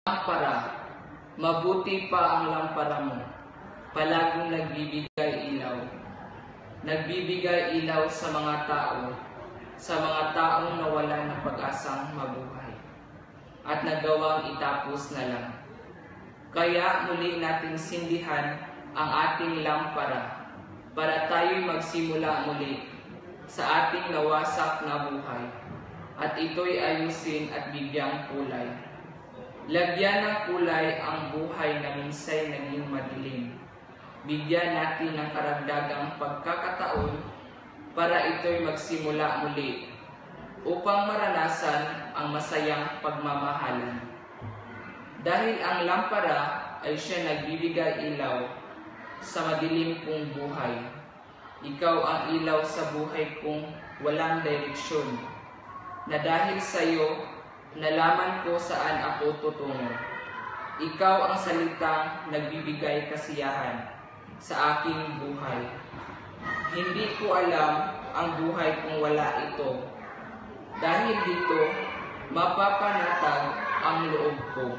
Lampara, mabuti pa ang lampara mo, palaging nagbibigay ilaw. Nagbibigay ilaw sa mga taong nawalan ng pag-asang mabuhay, at nagawang itapos na lang. Kaya muli nating sindihan ang ating lampara para tayo'y magsimula muli sa ating nawasak na buhay, at ito'y ayusin at bigyang kulay. Lagyan ng kulay ang buhay na minsay naging madilim. Bigyan natin ng karagdagang pagkakataon para ito'y magsimula muli upang maranasan ang masayang pagmamahalan. Dahil ang lampara ay siya nagbibigay ilaw sa madilim kong buhay. Ikaw ang ilaw sa buhay kong walang direksyon, na dahil sa iyo nalaman ko saan ako tutungo. Ikaw ang salitang nagbibigay kasiyahan sa aking buhay. Hindi ko alam ang buhay kung wala ito. Dahil dito, mapapanatag ang loob ko.